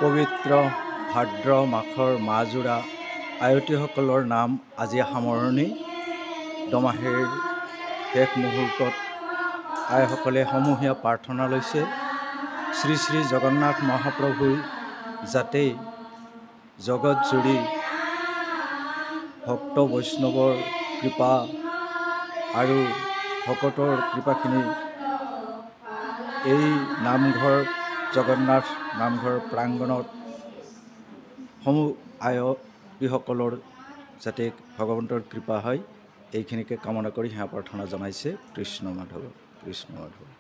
পবিত্ৰ ভাদ্ৰ মাহৰ মাজোৰা আয়তীসকলৰ নাম আজি সামৰণি। দমাহীৰ শেষ মুহূৰ্তত আইসকলে সমূহীয়া প্ৰাৰ্থনা লৈছে। শ্ৰী শ্ৰী জগন্নাথ মহাপ্ৰভুই যাতে জগত জুৰি ভক্ত বৈষ্ণৱৰ কৃপা আৰু ভকতৰ কৃপাখিনি এই নামঘৰ জগন্নাথ নামঘৰ প্ৰাংগণত সমূহ আয়তীসকলৰ যাতে ভগৱন্তৰ কৃপা হয় এইখিনিকে কামনা কৰি সেৱা প্ৰাৰ্থনা জনাইছে। কৃষ্ণ মাধৱ কৃষ্ণ মাধৱ।